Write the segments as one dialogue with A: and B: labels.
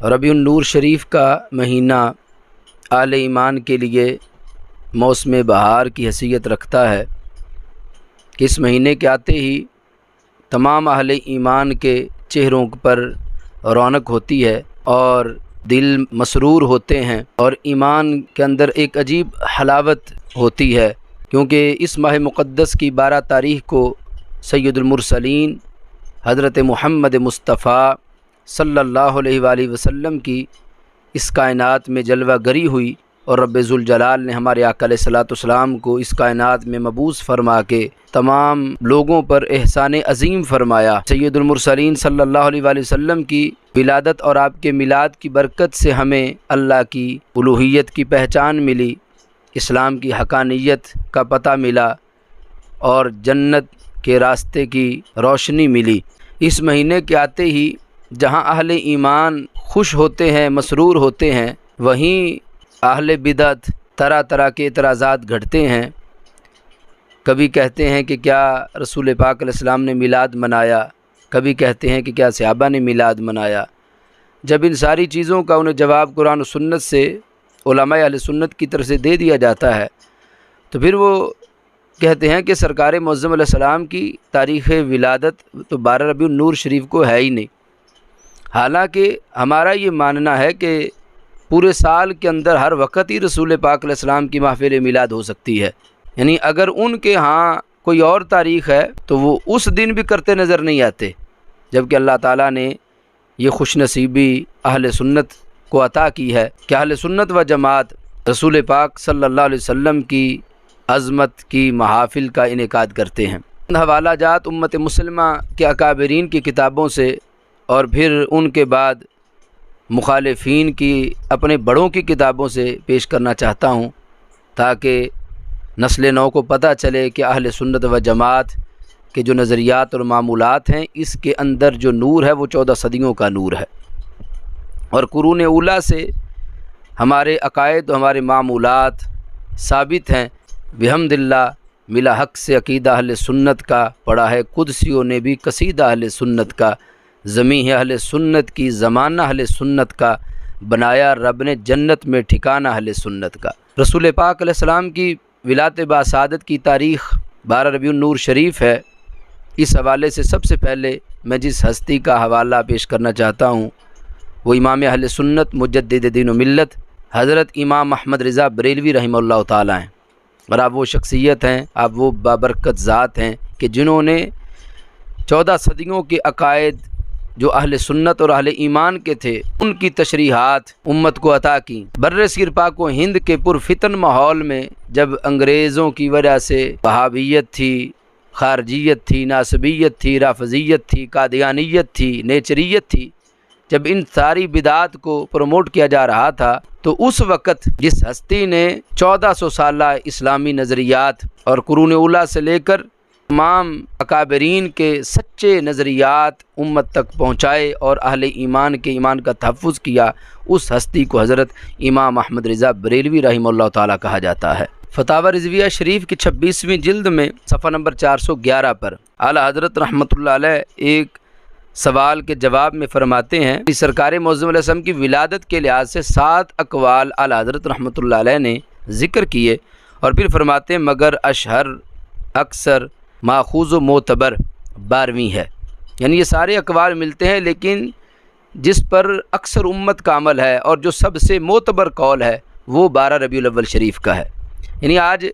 A: ربیع النور شریف کا مہینہ اہل ایمان کے لیے موسم بہار کی حیثیت رکھتا ہے کہ اس مہینے کے آتے ہی تمام اہل ایمان کے چہروں پر رونق ہوتی ہے اور دل مسرور ہوتے ہیں اور ایمان کے اندر ایک عجیب حلاوت ہوتی ہے، کیونکہ اس ماہ مقدس کی 12 تاریخ کو سید المرسلین حضرت محمد مصطفیٰ صلی اللہ علیہ وآلہ وسلم کی اس کائنات میں جلوہ گری ہوئی اور رب ذوالجلال نے ہمارے آقا علیہ الصلوۃ والسلام کو اس کائنات میں مبعوث فرما کے تمام لوگوں پر احسان عظیم فرمایا۔ سید المرسلین صلی اللہ علیہ وآلہ وسلم کی ولادت اور آپ کے میلاد کی برکت سے ہمیں اللہ کی الوہیت کی پہچان ملی، اسلام کی حقانیت کا پتہ ملا اور جنت کے راستے کی روشنی ملی۔ اس مہینے کے آتے ہی جہاں اہل ایمان خوش ہوتے ہیں، مسرور ہوتے ہیں، وہیں اہل بدعت طرح طرح کے اعتراضات گھڑتے ہیں۔ کبھی کہتے ہیں کہ کیا رسول پاک علیہ السلام نے میلاد منایا، کبھی کہتے ہیں کہ کیا صحابہ نے میلاد منایا۔ جب ان ساری چیزوں کا انہیں جواب قرآن و سنت سے، علماء اہل سنت کی طرف سے دے دیا جاتا ہے، تو پھر وہ کہتے ہیں کہ سرکار معظم علیہ السلام کی تاریخ ولادت تو 12 ربیع النور شریف کو ہے ہی نہیں۔ حالانکہ ہمارا یہ ماننا ہے کہ پورے سال کے اندر ہر وقت ہی رسول پاک علیہ السلام کی محفل میلاد ہو سکتی ہے، یعنی اگر ان کے ہاں کوئی اور تاریخ ہے تو وہ اس دن بھی کرتے نظر نہیں آتے، جبکہ اللہ تعالیٰ نے یہ خوش نصیبی اہل سنت کو عطا کی ہے کہ اہل سنت و جماعت رسول پاک صلی اللہ علیہ وسلم کی عظمت کی محافل کا انعقاد کرتے ہیں۔ حوالہ جات امت مسلمہ کے اکابرین کی کتابوں سے اور پھر ان کے بعد مخالفین کی اپنے بڑوں کی کتابوں سے پیش کرنا چاہتا ہوں تاکہ نسل نو کو پتہ چلے کہ اہل سنت و جماعت کے جو نظریات اور معمولات ہیں، اس کے اندر جو نور ہے وہ 14 صدیوں کا نور ہے، اور قرون اولیٰ سے ہمارے عقائد و ہمارے معمولات ثابت ہیں۔ بحمد اللہ ملا حق سے عقیدہ اہل سنت کا، پڑھا ہے قدسیوں نے بھی قصیدہ اہل سنت کا، زمیں ہے اہل سنت کی، زمانہ اہل سنت کا، بنایا رب نے جنت میں ٹھکانہ اہل سنت کا۔ رسول پاک علیہ السلام کی ولادت باسعادت کی تاریخ 12 ربیع النور شریف ہے۔ اس حوالے سے سب سے پہلے میں جس ہستی کا حوالہ پیش کرنا چاہتا ہوں وہ امام اہل سنت مجدد دین و ملت حضرت امام احمد رضا بریلوی رحمہ اللہ تعالیٰ ہیں، اور آپ وہ شخصیت ہیں، آپ وہ بابرکت ذات ہیں کہ جنہوں نے 14 صدیوں کے عقائد جو اہل سنت اور اہل ایمان کے تھے ان کی تشریحات امت کو عطا کی۔ بر صغیر پاک و ہند کے پرفتن ماحول میں جب انگریزوں کی وجہ سے وہابیت تھی، خارجیت تھی، ناصبیت تھی، رافضیت تھی، قادیانیت تھی، نیچریت تھی، جب ان ساری بدعات کو پروموٹ کیا جا رہا تھا، تو اس وقت جس ہستی نے 1400 سالہ اسلامی نظریات اور قرون اولیٰ سے لے کر تمام اکابرین کے سچے نظریات امت تک پہنچائے اور اہل ایمان کے ایمان کا تحفظ کیا، اس ہستی کو حضرت امام احمد رضا بریلوی رحمہ اللہ تعالیٰ کہا جاتا ہے۔ فتاوی رضویہ شریف کی 26ویں جلد میں صفحہ نمبر 411 پر اعلیٰ حضرت رحمۃ اللہ علیہ ایک سوال کے جواب میں فرماتے ہیں کہ سرکار معظم علیہ السلام کی ولادت کے لحاظ سے 7 اقوال اعلیٰ حضرت رحمۃ اللہ علیہ نے ذکر کیے، اور پھر فرماتے ہیں مگر اشہر، اکثر، ماخوذ و معتبر 12ویں ہے، یعنی یہ سارے اقوال ملتے ہیں لیکن جس پر اکثر امت کا عمل ہے اور جو سب سے معتبر قول ہے وہ 12 ربیع الاول شریف کا ہے۔ یعنی آج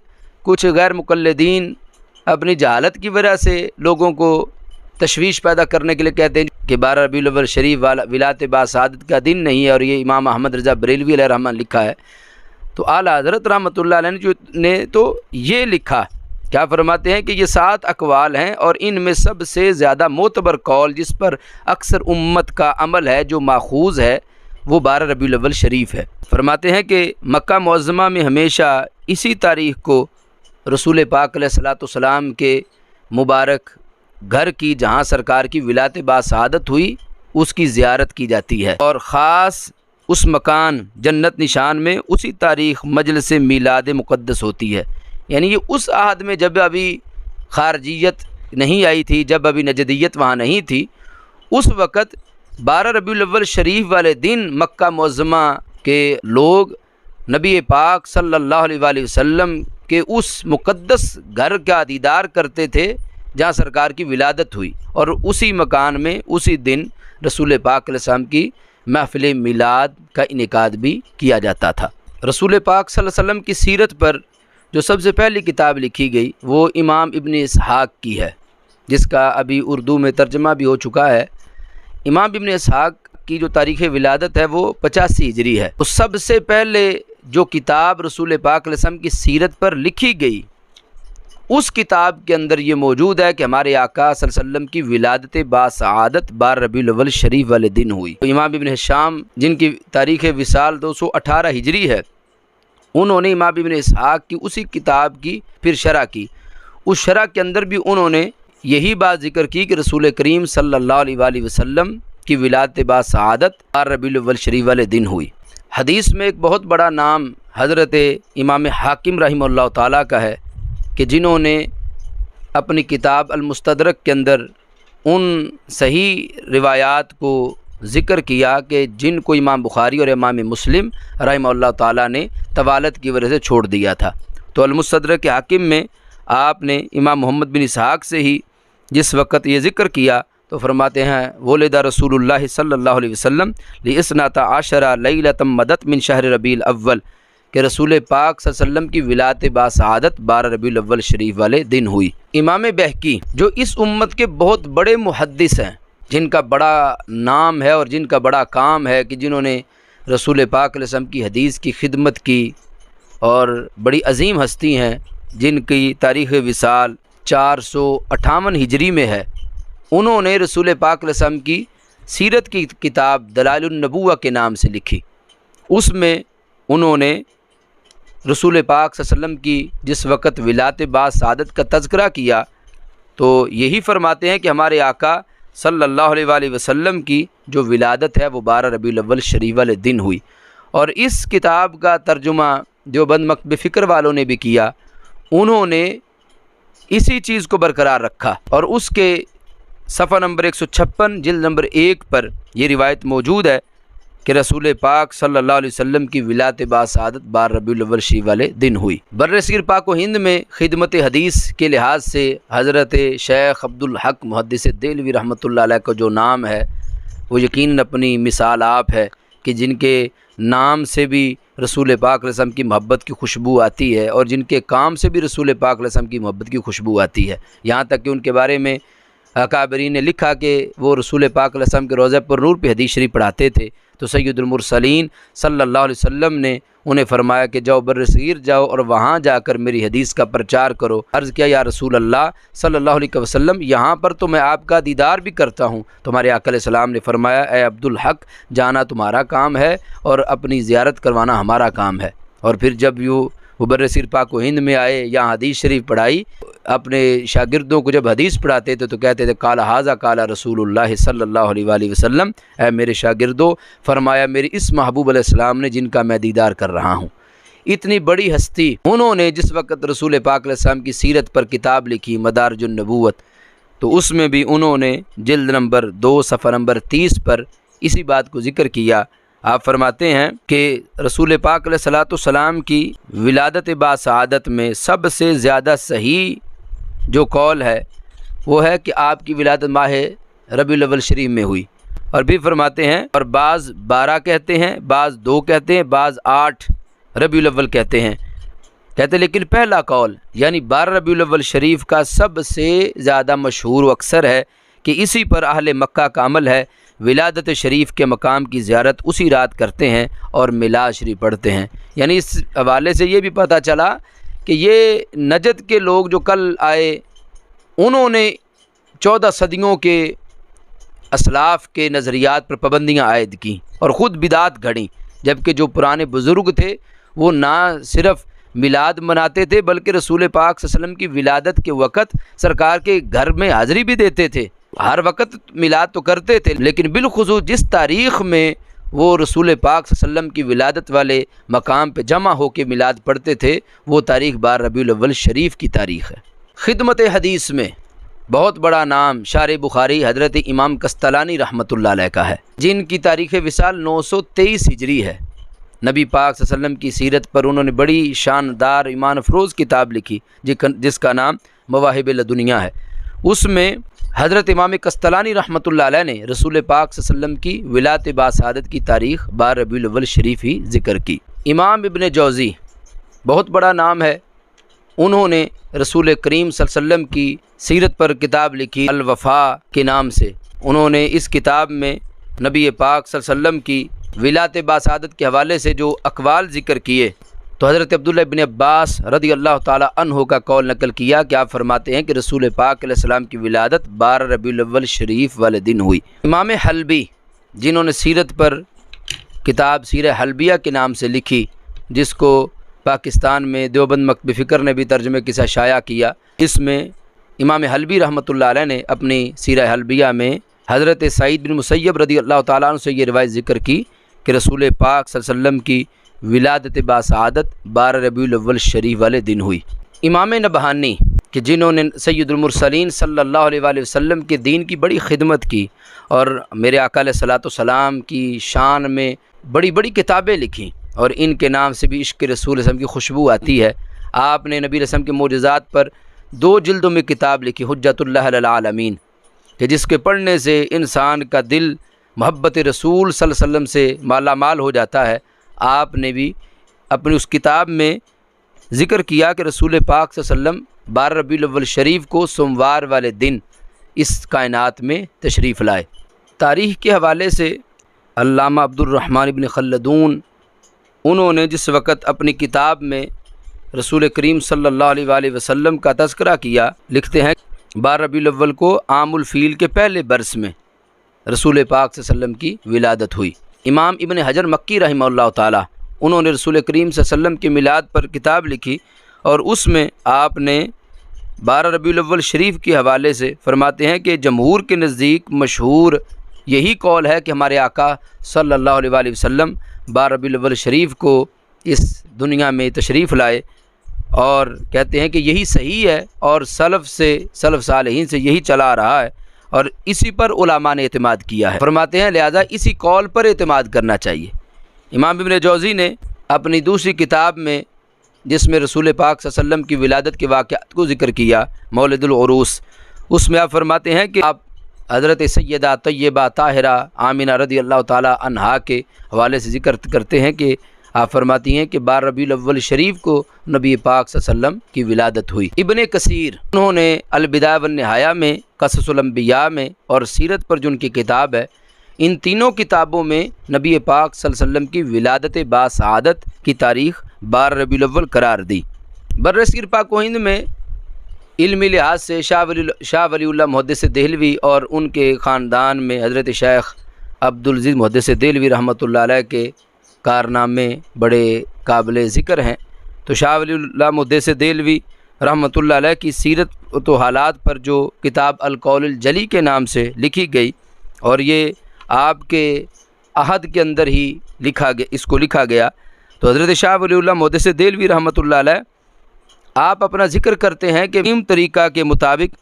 A: کچھ غیر مقلدین اپنی جہالت کی وجہ سے لوگوں کو تشویش پیدا کرنے کے لیے کہتے ہیں کہ 12 ربیع الاول شریف ولادت باسعادت کا دن نہیں ہے اور یہ امام احمد رضا بریلوی علیہ الرحمہ لکھا ہے۔ تو اعلیٰ حضرت رحمۃ اللہ علیہ نے تو یہ لکھا، کیا فرماتے ہیں کہ یہ 7 اقوال ہیں اور ان میں سب سے زیادہ معتبر قول جس پر اکثر امت کا عمل ہے، جو ماخوذ ہے، وہ 12 ربیع الاول شریف ہے۔ فرماتے ہیں کہ مکہ معظمہ میں ہمیشہ اسی تاریخ کو رسول پاک علیہ الصلوۃ والسلام کے مبارک گھر کی، جہاں سرکار کی ولادت باسعادت ہوئی، اس کی زیارت کی جاتی ہے، اور خاص اس مکان جنت نشان میں اسی تاریخ مجلس میلاد مقدس ہوتی ہے۔ یعنی یہ اس عہد میں جب ابھی خارجیت نہیں آئی تھی، جب ابھی نجدیت وہاں نہیں تھی، اس وقت 12 ربیع الاول شریف والے دن مکہ معظمہ کے لوگ نبی پاک صلی اللہ علیہ وآلہ وسلم کے اس مقدس گھر کا دیدار کرتے تھے جہاں سرکار کی ولادت ہوئی، اور اسی مکان میں اسی دن رسول پاک علیہ السلام کی محفل میلاد کا انعقاد بھی کیا جاتا تھا۔ رسول پاک صلی اللہ علیہ وسلم کی سیرت پر جو سب سے پہلی کتاب لکھی گئی وہ امام ابن اسحاق کی ہے، جس کا ابھی اردو میں ترجمہ بھی ہو چکا ہے۔ امام ابن اسحاق کی جو تاریخ ولادت ہے وہ 85 ہجری ہے۔ اس سب سے پہلے جو کتاب رسول پاک علیہ السلام کی سیرت پر لکھی گئی، اس کتاب کے اندر یہ موجود ہے کہ ہمارے آقا صلی اللہ علیہ وسلم کی ولادت باسعادت 12 ربیع الاول شریف والے دن ہوئی۔ امام ابن ہشام جن کی تاریخ وصال 218 ہجری ہے، انہوں نے امام ابن اسحاق کی اسی کتاب کی پھر شرح کی۔ اس شرح کے اندر بھی انہوں نے یہی بات ذکر کی کہ رسول کریم صلی اللہ علیہ وآلہ وسلم کی ولادت باسعادت 12 ربیع الاول شریف والے دن ہوئی۔ حدیث میں ایک بہت بڑا نام حضرت امام حاکم رحمہ اللہ تعالیٰ کا ہے کہ جنہوں نے اپنی کتاب المستدرک کے اندر ان صحیح روایات کو ذکر کیا کہ جن کو امام بخاری اور امام مسلم رحمہ اللہ تعالیٰ نے طوالت کی وجہ سے چھوڑ دیا تھا۔ تو المستدرک کے حاکم میں آپ نے امام محمد بن اسحاق سے ہی جس وقت یہ ذکر کیا تو فرماتے ہیں ولد رسول اللہ صلی اللہ علیہ وسلم لاثنتا عشرہ لیلۃ مدت من شہر ربیع الاول، کہ رسول پاک صلی اللہ علیہ وسلم کی ولادت باسعادت 12 ربیع الاول شریف والے دن ہوئی۔ امام بہقی جو اس امت کے بہت بڑے محدث ہیں، جن کا بڑا نام ہے اور جن کا بڑا کام ہے کہ جنہوں نے رسول پاک علیہ السلام کی حدیث کی خدمت کی، اور بڑی عظیم ہستی ہیں جن کی تاریخ وصال 458 ہجری میں ہے، انہوں نے رسول پاک علیہ السلام کی سیرت کی کتاب دلائل النبوہ کے نام سے لکھی۔ اس میں انہوں نے رسول پاک صلی اللہ علیہ وسلم کی جس وقت ولادت باسعادت کا تذکرہ کیا تو یہی فرماتے ہیں کہ ہمارے آقا صلی اللہ علیہ وآلہ وسلم کی جو ولادت ہے وہ 12 ربیع الاول شریف والے دن ہوئی۔ اور اس کتاب کا ترجمہ جو بند مکتب فکر والوں نے بھی کیا، انہوں نے اسی چیز کو برقرار رکھا، اور اس کے صفحہ نمبر 156 جلد نمبر 1 پر یہ روایت موجود ہے کہ رسول پاک صلی اللہ علیہ وسلم کی ولادت باسعادت 12 ربیع الاول شریف والے دن ہوئی۔ برصغیر پاک و ہند میں خدمت حدیث کے لحاظ سے حضرت شیخ عبدالحق محدث دہلوی رحمۃ اللہ علیہ کا جو نام ہے وہ یقیناً اپنی مثال آپ ہے کہ جن کے نام سے بھی رسول پاک علیہ السلام کی محبت کی خوشبو آتی ہے، اور جن کے کام سے بھی رسول پاک علیہ السلام کی محبت کی خوشبو آتی ہے، یہاں تک کہ ان کے بارے میں اکابرین نے لکھا کہ وہ رسول پاک علیہ السلام کے روضہ پر نور پہ حدیث شریف پڑھاتے تھے، تو سید المرسلین صلی اللہ علیہ وسلم نے انہیں فرمایا کہ جاؤ برصغیر جاؤ اور وہاں جا کر میری حدیث کا پرچار کرو۔ عرض کیا یا رسول اللہ صلی اللہ علیہ وسلم، یہاں پر تو میں آپ کا دیدار بھی کرتا ہوں۔ تو ہمارے آقا علیہ السلام نے فرمایا اے عبدالحق، جانا تمہارا کام ہے اور اپنی زیارت کروانا ہمارا کام ہے۔ اور پھر جب وہ برصغیر پاک و ہند میں آئے، یہاں حدیث شریف پڑھائی، اپنے شاگردوں کو جب حدیث پڑھاتے تھے تو کہتے تھے قال ھذا قال رسول اللہ صلی اللہ علیہ وآلہ وسلم، اے میرے شاگردوں، فرمایا میرے اس محبوب علیہ السلام نے جن کا میں دیدار کر رہا ہوں۔ اتنی بڑی ہستی انہوں نے جس وقت رسول پاک علیہ السلام کی سیرت پر کتاب لکھی مدارج النبوت، تو اس میں بھی انہوں نے جلد نمبر 2 صفحہ نمبر 30 پر اسی بات کو ذکر کیا۔ آپ فرماتے ہیں کہ رسول پاک علیہ السلام کی ولادت باسعادت میں سب سے زیادہ صحیح جو قول ہے وہ ہے کہ آپ کی ولادت ماہ ربیع الاول شریف میں ہوئی، اور بھی فرماتے ہیں، اور بعض 12 کہتے ہیں، بعض 2 کہتے ہیں، بعض 8 ربیع الاول کہتے ہیں، لیکن پہلا قول یعنی 12 ربیع الاول شریف کا سب سے زیادہ مشہور و اکثر ہے کہ اسی پر اہل مکہ کا عمل ہے، ولادت شریف کے مقام کی زیارت اسی رات کرتے ہیں اور میلاد شریف پڑھتے ہیں۔ یعنی اس حوالے سے یہ بھی پتہ چلا کہ یہ نجد کے لوگ جو کل آئے، انہوں نے 14 صدیوں کے اسلاف کے نظریات پر پابندیاں عائد کیں اور خود بدعت گھڑیں، جبکہ جو پرانے بزرگ تھے وہ نہ صرف میلاد مناتے تھے بلکہ رسول پاک صلی اللہ علیہ وسلم کی ولادت کے وقت سرکار کے گھر میں حاضری بھی دیتے تھے۔ ہر وقت میلاد تو کرتے تھے، لیکن بالخصوص جس تاریخ میں وہ رسول پاک صلی اللہ علیہ وسلم کی ولادت والے مقام پہ جمع ہو کے میلاد پڑھتے تھے، وہ تاریخ 12 ربیع الاول شریف کی تاریخ ہے۔ خدمت حدیث میں بہت بڑا نام شارح بخاری حضرت امام قسطلانی رحمۃ اللہ علیہ کا ہے، جن کی تاریخ وصال 923 ہجری ہے۔ نبی پاک صلی اللہ علیہ وسلم کی سیرت پر انہوں نے بڑی شاندار ایمان افروز کتاب لکھی جس کا نام مواہب لدنیا ہے۔ اس میں حضرت امام قسطلانی رحمۃ اللہ علیہ نے رسول پاک صلی اللہ علیہ وسلم کی ولادت باسعادت کی تاریخ 12 ربیع الاول شریف ہی ذکر کی۔ امام ابن جوزی بہت بڑا نام ہے، انہوں نے رسول کریم صلی اللہ علیہ وسلم کی سیرت پر کتاب لکھی الوفا کے نام سے۔ انہوں نے اس کتاب میں نبی پاک صلی اللہ علیہ وسلم کی ولادت باسعادت کے حوالے سے جو اقوال ذکر کیے، تو حضرت عبداللہ ابن عباس رضی اللہ تعالی عنہ کا قول نقل کیا کہ آپ فرماتے ہیں کہ رسول پاک علیہ السلام کی ولادت 12 ربیع الاول شریف والے دن ہوئی۔ امام حلبی جنہوں نے سیرت پر کتاب سیرہ حلبیہ کے نام سے لکھی، جس کو پاکستان میں دیوبند مکتب فکر نے بھی ترجمے کے ساتھ شائع کیا، اس میں امام حلبی رحمۃ اللہ علیہ نے اپنی سیرہ حلبیہ میں حضرت سعید بن مسیب رضی اللہ تعالیٰ عنہ سے یہ روایت ذکر کی کہ رسول پاک صلی اللہ علیہ وسلم کی ولادت باسعادت 12 ربیع الاول شریف والے دن ہوئی۔ امام نبہانی کہ جنہوں نے سید المرسلین صلی اللہ علیہ وآلہ وسلم کے دین کی بڑی خدمت کی اور میرے آقا علیہ الصلوۃ والسلام کی شان میں بڑی بڑی کتابیں لکھیں، اور ان کے نام سے بھی عشق رسول صلی اللہ علیہ وسلم کی خوشبو آتی ہے۔ آپ نے نبی علیہ السلام کے معجزات پر 2 جلدوں میں کتاب لکھی حجت اللہ علی العالمین، کہ جس کے پڑھنے سے انسان کا دل محبت رسول صلی اللہ علیہ وسلم سے مالا مال ہو جاتا ہے۔ آپ نے بھی اپنی اس کتاب میں ذکر کیا کہ رسول پاک صلی اللہ علیہ وسلم 12 ربیع الاول شریف کو سوموار والے دن اس کائنات میں تشریف لائے۔ تاریخ کے حوالے سے علامہ عبد الرحمن ابن خلدون انہوں نے جس وقت اپنی کتاب میں رسول کریم صلی اللہ علیہ وآلہ وسلم کا تذکرہ کیا، لکھتے ہیں 12 ربیع الاول کو عام الفیل کے پہلے برس میں رسول پاک صلی اللہ علیہ وسلم کی ولادت ہوئی۔ امام ابن حجر مکی رحمہ اللہ تعالیٰ انہوں نے رسول کریم صلی اللہ علیہ وسلم کی میلاد پر کتاب لکھی، اور اس میں آپ نے 12 ربیع الاول شریف کے حوالے سے فرماتے ہیں کہ جمہور کے نزدیک مشہور یہی قول ہے کہ ہمارے آقا صلی اللہ علیہ وآلہ وسلم 12 ربیع الاول شریف کو اس دنیا میں تشریف لائے، اور کہتے ہیں کہ یہی صحیح ہے، اور سلف صالحین سے یہی چلا آ رہا ہے، اور اسی پر علماء نے اعتماد کیا ہے۔ فرماتے ہیں لہذا اسی قول پر اعتماد کرنا چاہیے۔ امام ابن جوزی نے اپنی دوسری کتاب میں جس میں رسول پاک صلی اللہ علیہ وسلم کی ولادت کے واقعات کو ذکر کیا مولد العروس، اس میں آپ فرماتے ہیں کہ آپ حضرت سیدہ طیبہ طاہرہ آمنہ رضی اللہ تعالی عنہا کے حوالے سے ذکر کرتے ہیں کہ آپ فرماتی ہیں کہ 12 ربیع الاول شریف کو نبی پاک صلی اللہ علیہ وسلم کی ولادت ہوئی۔ ابن کثیر انہوں نے البدایہ والنہایہ میں، قصص الانبیاء میں، اور سیرت پر جو ان کی کتاب ہے، ان تینوں کتابوں میں نبی پاک صلی اللہ علیہ وسلم کی ولادت باسعادت کی تاریخ 12 ربیع الاول قرار دی۔ برصغیر پاک و ہند میں علمی لحاظ سے شاہ ولی اللہ محدث دہلوی اور ان کے خاندان میں حضرت شیخ عبدالعزیز محدث دہلوی رحمۃ اللہ علیہ کے کارنامے بڑے قابل ذکر ہیں۔ تو شاہ ولی اللہ محدث دہلوی رحمۃ اللہ علیہ کی سیرت و حالات پر جو کتاب القول الجلی کے نام سے لکھی گئی، اور یہ آپ کے عہد کے اندر ہی اس کو لکھا گیا، تو حضرت شاہ ولی اللہ محدث دہلوی رحمۃ اللہ علیہ آپ اپنا ذکر کرتے ہیں کہ طریقہ کے مطابق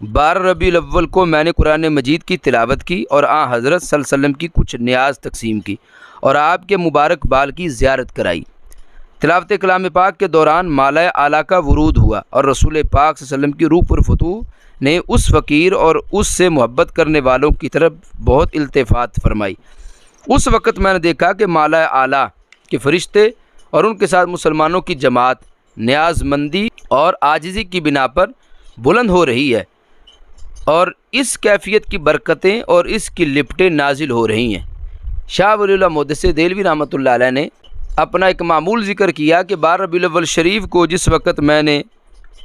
A: 12 ربیع الاول کو میں نے قرآن مجید کی تلاوت کی، اور حضرت صلی اللہ علیہ وسلم کی کچھ نیاز تقسیم کی، اور آپ کے مبارک بال کی زیارت کرائی۔ تلاوت کلام پاک کے دوران مالۂ اعلیٰ کا ورود ہوا، اور رسول پاک صلی اللہ علیہ وسلم کی روح پر فتوح نے اس فقیر اور اس سے محبت کرنے والوں کی طرف بہت التفات فرمائی۔ اس وقت میں نے دیکھا کہ مالۂ اعلیٰ کے فرشتے اور ان کے ساتھ مسلمانوں کی جماعت نیاز مندی اور عاجزی کی بنا پر بلند ہو رہی ہے، اور اس کیفیت کی برکتیں اور اس کی لپٹیں نازل ہو رہی ہیں۔ شاہ ولی اللہ محدث دہلوی رحمۃ اللہ علیہ نے اپنا ایک معمول ذکر کیا کہ 12 ربیع الاول شریف کو جس وقت میں نے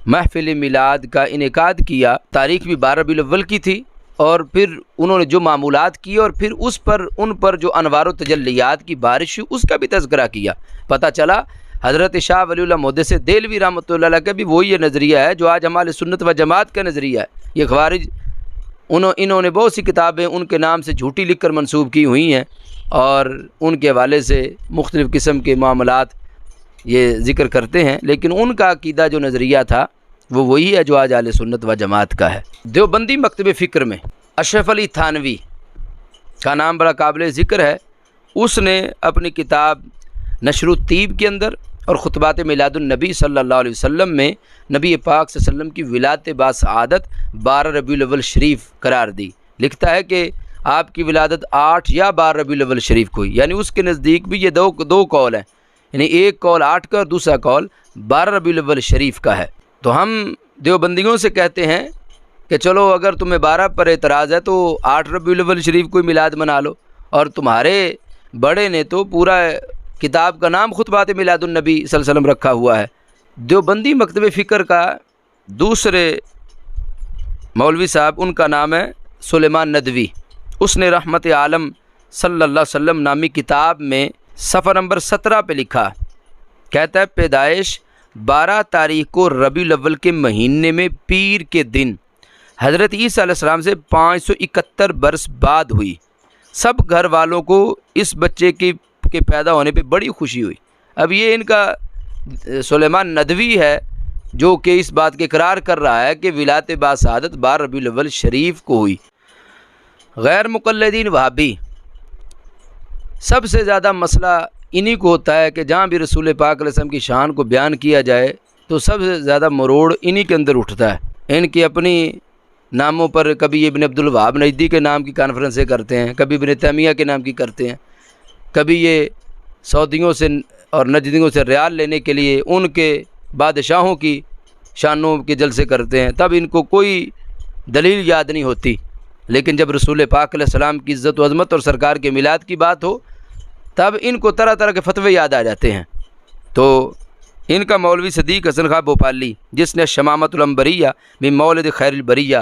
A: محفل میلاد کا انعقاد کیا، تاریخ بھی 12 ربیع الاول کی تھی، اور پھر انہوں نے جو معمولات کیے اور پھر ان پر جو انوار و تجلیات کی بارش ہوئی اس کا بھی تذکرہ کیا، پتہ چلا حضرت شاہ ولی اللہ محدث دہلوی رحمۃ اللہ علیہ کا بھی وہی یہ نظریہ ہے جو آج ہمارے سنت و جماعت کا نظریہ ہے۔ یہ خوارج انہوں نے بہت سی کتابیں ان کے نام سے جھوٹی لکھ کر منسوب کی ہوئی ہیں، اور ان کے حوالے سے مختلف قسم کے معاملات یہ ذکر کرتے ہیں، لیکن ان کا عقیدہ جو نظریہ تھا وہ وہی ہے جو آج اہل سنت و جماعت کا ہے۔ دیوبندی مکتب فکر میں اشرف علی تھانوی کا نام بڑا قابل ذکر ہے۔ اس نے اپنی کتاب نشر الطیب کے اندر اور خطبات میلاد النبی صلی اللہ علیہ وسلم میں نبی پاک صلی اللہ علیہ وسلم کی ولادت باسعادت 12 ربیع الاول شریف قرار دی۔ لکھتا ہے کہ آپ کی ولادت 8 یا 12 ربیع الاول شریف کو ہوئی، یعنی اس کے نزدیک بھی یہ دو قول ہیں، یعنی ایک قول 8 کا اور دوسرا قول 12 ربیع الاول شریف کا ہے۔ تو ہم دیوبندیوں سے کہتے ہیں کہ چلو اگر تمہیں 12 پر اعتراض ہے تو 8 ربیع الاول شریف کو میلاد منا لو، اور تمہارے بڑے نے تو پورا کتاب کا نام خطبات میلاد النبی صلی اللہ علیہ وسلم رکھا ہوا ہے۔ دیوبندی مکتب فکر کا دوسرے مولوی صاحب، ان کا نام ہے سلیمان ندوی۔ اس نے رحمت عالم صلی اللہ علیہ وسلم نامی کتاب میں صفحہ نمبر 17 پہ لکھا، کہتا ہے پیدائش 12 تاریخ کو ربیع الاول کے مہینے میں پیر کے دن حضرت عیسیٰ علیہ السلام سے 571 برس بعد ہوئی۔ سب گھر والوں کو اس بچے کے پیدا ہونے پہ بڑی خوشی ہوئی۔ اب یہ ان کا سلیمان ندوی ہے جو کہ اس بات کے اقرار کر رہا ہے کہ ولادت باسعادت 12 ربیع الاول شریف کو ہوئی۔ غیر مقلدین وہابی سب سے زیادہ مسئلہ انہی کو ہوتا ہے کہ جہاں بھی رسول پاک علیہ السلام کی شان کو بیان کیا جائے تو سب سے زیادہ مروڑ انہی کے اندر اٹھتا ہے۔ ان کی اپنی ناموں پر کبھی ابن عبد الوہاب نجدی کے نام کی کانفرنسیں کرتے ہیں، کبھی ابن تیمیہ کے نام کی کرتے ہیں، کبھی یہ سعودیوں سے اور نجدیوں سے ریال لینے کے لیے ان کے بادشاہوں کی شانوں کے جلسے کرتے ہیں۔ تب ان کو کوئی دلیل یاد نہیں ہوتی، لیکن جب رسول پاک علیہ السلام کی عزت و عظمت اور سرکار کے میلاد کی بات ہو تب ان کو طرح طرح کے فتوے یاد آ جاتے ہیں۔ تو ان کا مولوی صدیق حسن خان بھوپالی، جس نے شمامۃ الانبریہ من مولد خیر البریہ،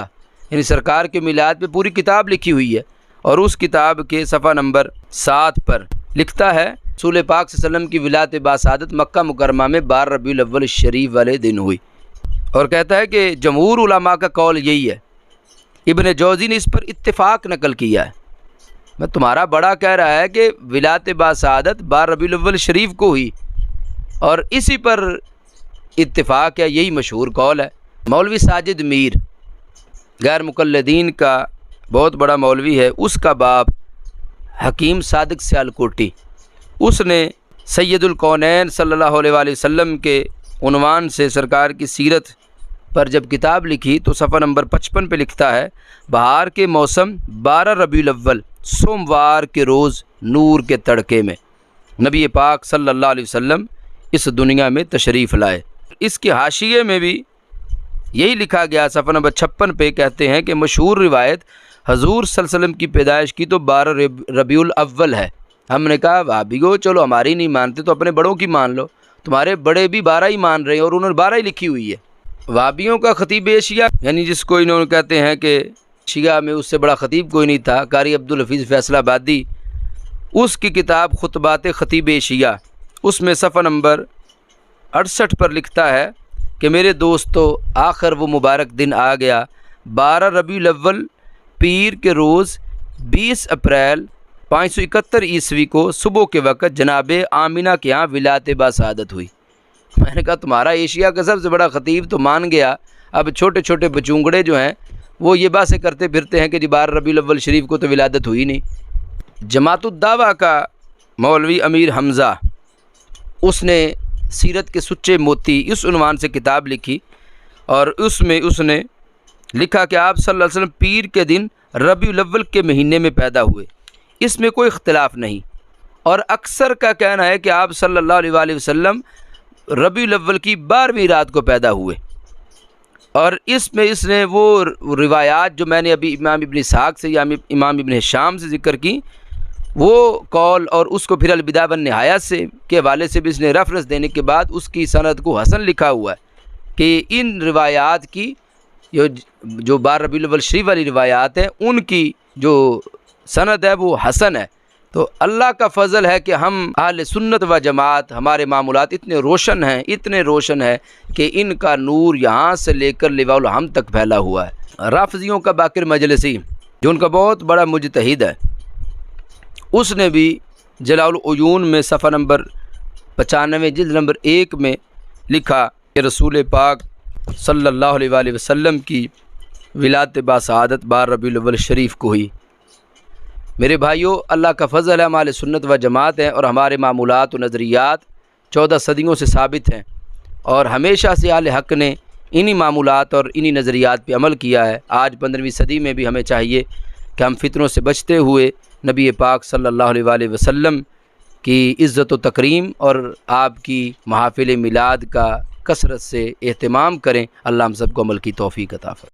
A: یعنی سرکار کے میلاد پہ پوری کتاب لکھی ہوئی ہے، اور اس کتاب کے صفحہ نمبر 7 پر لکھتا ہے رسول پاک صلی اللہ علیہ وسلم کی ولادت باسعادت مکہ مکرمہ میں 12 ربیع الاول شریف والے دن ہوئی، اور کہتا ہے کہ جمہور علماء کا قول یہی ہے۔ ابن جوزی نے اس پر اتفاق نقل کیا ہے۔ میں تمہارا بڑا کہہ رہا ہے کہ ولادت باسعادت 12 ربیع الاول شریف کو ہوئی، اور اسی پر اتفاق ہے، یہی مشہور قول ہے۔ مولوی ساجد میر غیر مقلدین کا بہت بڑا مولوی ہے، اس کا باپ حکیم صادق سیالکوٹی، اس نے سید الکونین صلی اللہ علیہ وآلہ وسلم کے عنوان سے سرکار کی سیرت پر جب کتاب لکھی تو صفحہ نمبر 55 پہ لکھتا ہے بہار کے موسم 12 ربیع الاول سوموار کے روز نور کے تڑکے میں نبی پاک صلی اللہ علیہ وسلم اس دنیا میں تشریف لائے۔ اس کے حاشیے میں بھی یہی لکھا گیا، صفحہ نمبر 56 پہ کہتے ہیں کہ مشہور روایت حضور صلی اللہ علیہ وسلم کی پیدائش کی تو 12 ربیع الاول ہے۔ ہم نے کہا وہابیو چلو ہماری نہیں مانتے تو اپنے بڑوں کی مان لو، تمہارے بڑے بھی 12 ہی مان رہے ہیں اور انہوں نے 12 ہی لکھی ہوئی ہے۔ وہابیوں کا خطیب شیعہ، یعنی جس کو انہوں نے کہتے ہیں کہ شیعہ میں اس سے بڑا خطیب کوئی نہیں تھا، قاری عبدالحفیظ فیصل آبادی، اس کی کتاب خطبات خطیب شیعہ، اس میں صفحہ نمبر 68 پر لکھتا ہے کہ میرے دوستو آخر وہ مبارک دن آ گیا، 12 ربیع الاول پیر کے روز 20 اپریل 571 عیسوی کو صبح کے وقت جناب آمینہ کے ہاں ولادت باسعادت ہوئی۔ میں نے کہا تمہارا ایشیا کا سب سے بڑا خطیب تو مان گیا، اب چھوٹے چھوٹے بچونگڑے جو ہیں وہ یہ باتیں کرتے پھرتے ہیں کہ جی 12 ربیع الاول شریف کو تو ولادت ہوئی نہیں۔ جماعت الدعوہ کا مولوی امیر حمزہ، اس نے سیرت کے سچے موتی اس عنوان سے کتاب لکھی، اور اس میں اس نے لکھا کہ آپ صلی اللہ علیہ وسلم پیر کے دن ربیع الاول کے مہینے میں پیدا ہوئے، اس میں کوئی اختلاف نہیں، اور اکثر کا کہنا ہے کہ آپ صلی اللہ علیہ وآلہ وسلم ربیع الاول کی 12ویں رات کو پیدا ہوئے۔ اور اس میں اس نے وہ روایات جو میں نے ابھی امام ابن اسحاق سے یا امام ابن ہشام سے ذکر کی، وہ قول اور اس کو پھر البدایہ والنہایہ سے کے حوالے سے بھی اس نے ریفرنس دینے کے بعد اس کی سند کو حسن لکھا ہوا ہے کہ ان روایات کی جو 12 ربیع الاول شریف والی روایات ہیں ان کی جو سند ہے وہ حسن ہے۔ تو اللہ کا فضل ہے کہ ہم اہل سنت و جماعت، ہمارے معمولات اتنے روشن ہیں کہ ان کا نور یہاں سے لے کر لواء الحمد تک پھیلا ہوا ہے۔ رافضیوں کا باقر مجلسی جو ان کا بہت بڑا مجتہد ہے، اس نے بھی جلاء العیون میں صفحہ نمبر 95 جلد نمبر 1 میں لکھا کہ رسول پاک صلی اللہ علیہ وآلہ وسلم کی ولادت باسعادت 12 ربیع الاول شریف کو ہوئی۔ میرے بھائیوں، اللہ کا فضل ہے، ہمارے سنت و جماعت ہیں اور ہمارے معمولات و نظریات 14 صدیوں سے ثابت ہیں، اور ہمیشہ سے اہل حق نے انہی معمولات اور انہی نظریات پہ عمل کیا ہے۔ آج 15ویں صدی میں بھی ہمیں چاہیے کہ ہم فتنوں سے بچتے ہوئے نبی پاک صلی اللہ علیہ وآلہ وسلم کی عزت و تکریم اور آپ کی محافل میلاد کا کثرت سے اہتمام کریں۔ اللہ ہم سب کو عمل کی توفیق عطا فرمائے۔